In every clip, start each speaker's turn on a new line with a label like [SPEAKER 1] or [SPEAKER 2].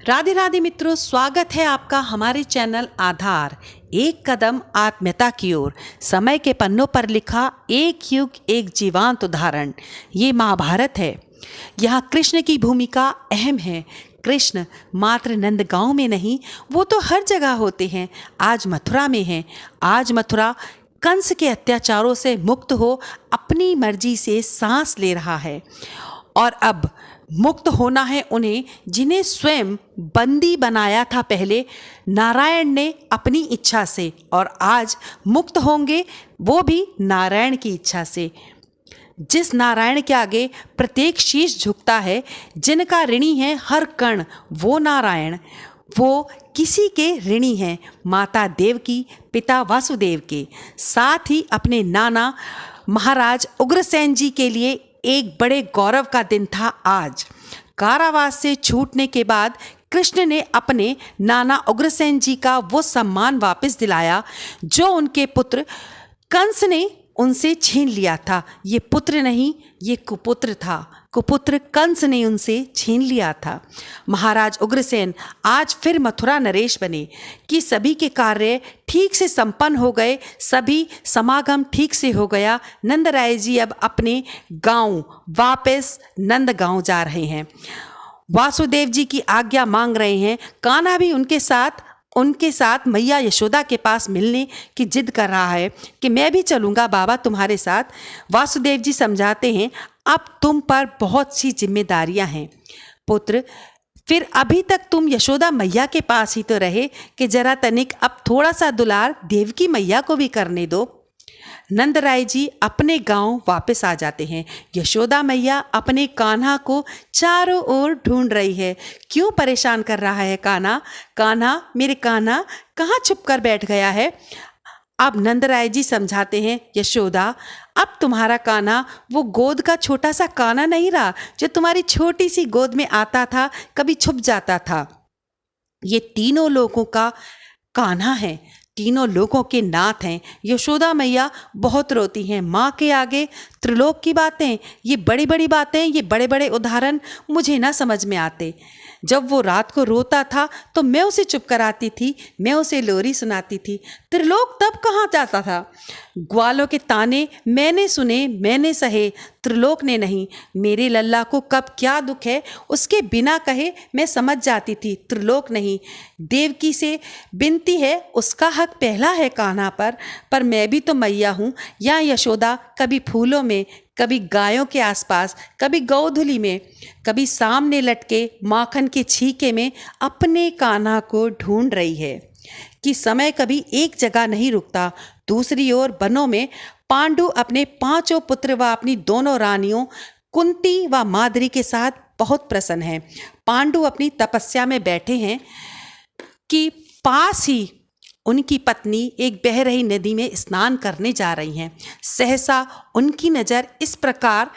[SPEAKER 1] राधे राधे मित्रों, स्वागत है आपका हमारे चैनल आधार एक कदम आत्मीयता की ओर। समय के पन्नों पर लिखा एक युग एक जीवंत उदाहरण, ये महाभारत है। यहाँ कृष्ण की भूमिका अहम है। कृष्ण मात्र नंदगांव में नहीं, वो तो हर जगह होते हैं। आज मथुरा में हैं। आज मथुरा कंस के अत्याचारों से मुक्त हो अपनी मर्जी से सांस ले रहा है। और अब मुक्त होना है उन्हें जिन्हें स्वयं बंदी बनाया था पहले नारायण ने अपनी इच्छा से, और आज मुक्त होंगे वो भी नारायण की इच्छा से। जिस नारायण के आगे प्रत्येक शीश झुकता है, जिनका ऋणी है हर कण, वो नारायण, वो किसी के ऋणी हैं माता देवकी, पिता वासुदेव के, साथ ही अपने नाना महाराज उग्रसेन जी के लिए एक बड़े गौरव का दिन था आज। कारावास से छूटने के बाद कृष्ण ने अपने नाना उग्रसेन जी का वो सम्मान वापस दिलाया जो उनके पुत्र कंस ने उनसे छीन लिया था। ये पुत्र नहीं, ये कुपुत्र था। कुपुत्र कंस ने उनसे छीन लिया था। महाराज उग्रसेन आज फिर मथुरा नरेश बने कि सभी के कार्य ठीक से संपन्न हो गए, सभी समागम ठीक से हो गया। नंदराय जी अब अपने गांव वापस नंदगांव जा रहे हैं। वासुदेव जी की आज्ञा मांग रहे हैं। कान्हा भी उनके साथ मैया यशोदा के पास मिलने की जिद कर रहा है कि मैं भी चलूँगा बाबा तुम्हारे साथ। वासुदेव जी समझाते हैं, अब तुम पर बहुत सी जिम्मेदारियां हैं पुत्र। फिर अभी तक तुम यशोदा मैया के पास ही तो रहे कि जरा तनिक अब थोड़ा सा दुलार देवकी मैया को भी करने दो। नंदराय जी अपने गांव वापस आ जाते हैं। यशोदा मैया अपने कान्हा को चारों ओर ढूंढ रही है। क्यों परेशान कर रहा है कान्हा? कान्हा, मेरे कान्हा कहाँ छुप कर बैठ गया है? अब नंदराय जी समझाते हैं, यशोदा अब तुम्हारा कान्हा वो गोद का छोटा सा कान्हा नहीं रहा जो तुम्हारी छोटी सी गोद में आता था, कभी छुप जाता था। ये तीनों लोगों का कान्हा है, तीनों लोगों के नाथ हैं। यशोदा मैया बहुत रोती हैं। माँ के आगे त्रिलोक की बातें, ये बड़ी बड़ी बातें, ये बड़े बड़े उदाहरण मुझे ना समझ में आते। जब वो रात को रोता था तो मैं उसे चुप कराती थी, मैं उसे लोरी सुनाती थी। त्रिलोक तब कहाँ जाता था? ग्वालों के ताने मैंने सुने, मैंने सहे, त्रिलोक ने नहीं। मेरे लल्ला को कब क्या दुख है उसके बिना कहे मैं समझ जाती थी, त्रिलोक नहीं। देवकी से बिनती है, उसका हक पहला है कान्हा पर मैं भी तो मैया हूँ। या यशोदा कभी फूलों में, कभी गायों के आसपास, कभी गौधुली में, कभी सामने लटके माखन के छीके में अपने कान्हा को ढूंढ रही है कि समय कभी एक जगह नहीं रुकता। दूसरी ओर वनों में पांडु अपने पांचों पुत्र व अपनी दोनों रानियों कुंती व माद्री के साथ बहुत प्रसन्न हैं। पांडु अपनी तपस्या में बैठे हैं कि पास ही उनकी पत्नी एक बह रही नदी में स्नान करने जा रही हैं। सहसा उनकी नज़र इस प्रकार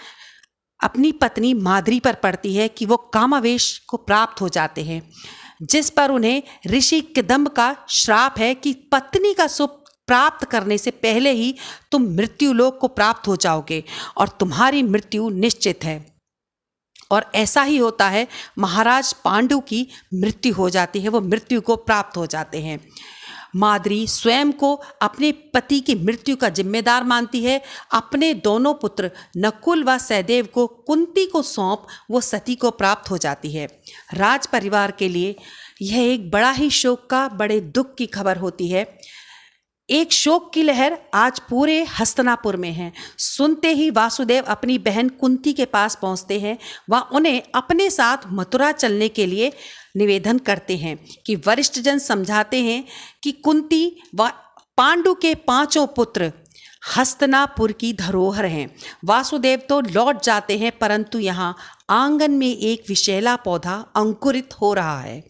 [SPEAKER 1] अपनी पत्नी माद्री पर पड़ती है कि वो कामावेश को प्राप्त हो जाते हैं, जिस पर उन्हें ऋषि किदम्ब का श्राप है कि पत्नी का सुख प्राप्त करने से पहले ही तुम मृत्युलोक को प्राप्त हो जाओगे और तुम्हारी मृत्यु निश्चित है। और ऐसा ही होता है। महाराज पांडु की मृत्यु हो जाती है, वो मृत्यु को प्राप्त हो जाते हैं। माद्री स्वयं को अपने पति की मृत्यु का जिम्मेदार मानती है। अपने दोनों पुत्र नकुल व सहदेव को कुंती को सौंप वो सती को प्राप्त हो जाती है। राज परिवार के लिए यह एक बड़ा ही शोक का, बड़े दुख की खबर होती है। एक शोक की लहर आज पूरे हस्तिनापुर में है। सुनते ही वासुदेव अपनी बहन कुंती के पास पहुंचते हैं व उन्हें अपने साथ मथुरा चलने के लिए निवेदन करते हैं कि वरिष्ठ जन समझाते हैं कि कुंती व पांडु के पांचों पुत्र हस्तिनापुर की धरोहर हैं। वासुदेव तो लौट जाते हैं, परंतु यहाँ आंगन में एक विशैला पौधा अंकुरित हो रहा है।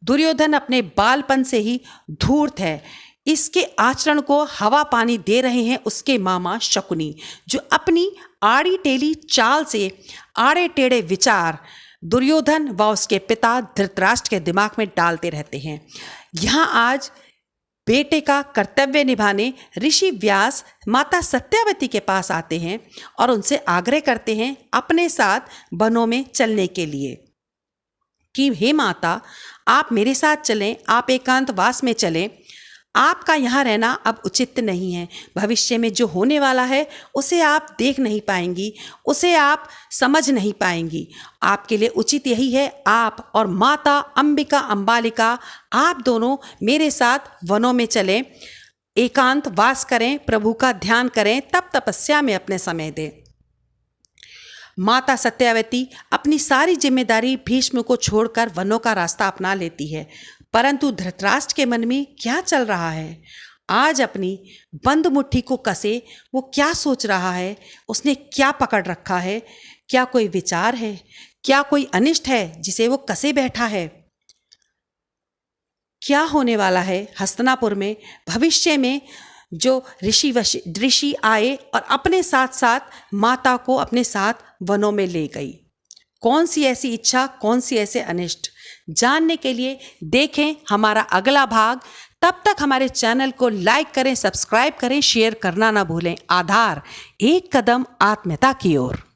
[SPEAKER 1] दुर्योधन अपने बालपन से ही धूर्त है। इसके आचरण को हवा पानी दे रहे हैं उसके मामा शकुनी, जो अपनी आड़ी टेढ़ी चाल से आड़े टेढ़े विचार दुर्योधन व उसके पिता धृतराष्ट्र के दिमाग में डालते रहते हैं। यहाँ आज बेटे का कर्तव्य निभाने ऋषि व्यास माता सत्यावती के पास आते हैं और उनसे आग्रह करते हैं अपने साथ वनों में चलने के लिए कि हे माता, आप मेरे साथ चलें, आप एकांतवास में चलें। आपका यहाँ रहना अब उचित नहीं है। भविष्य में जो होने वाला है उसे आप देख नहीं पाएंगी, उसे आप समझ नहीं पाएंगी। आपके लिए उचित यही है, आप और माता अंबिका अंबालिका आप दोनों मेरे साथ वनों में चलें, एकांत वास करें, प्रभु का ध्यान करें, तब तपस्या में अपने समय दें। माता सत्यावती अपनी सारी जिम्मेदारी भीष्म को छोड़कर वनों का रास्ता अपना लेती है। परंतु धृतराष्ट्र के मन में क्या चल रहा है? आज अपनी बंद मुट्ठी को कसे वो क्या सोच रहा है? उसने क्या पकड़ रखा है? क्या कोई विचार है? क्या कोई अनिष्ट है जिसे वो कसे बैठा है? क्या होने वाला है हस्तिनापुर में? भविष्य में जो ऋषि आए और अपने साथ साथ माता को अपने साथ वनों में ले गई। कौन सी ऐसी इच्छा, कौन सी ऐसे अनिष्ट, जानने के लिए देखें हमारा अगला भाग। तब तक हमारे चैनल को लाइक करें, सब्सक्राइब करें, शेयर करना ना भूलें। आधार, एक कदम आत्मीयता की ओर।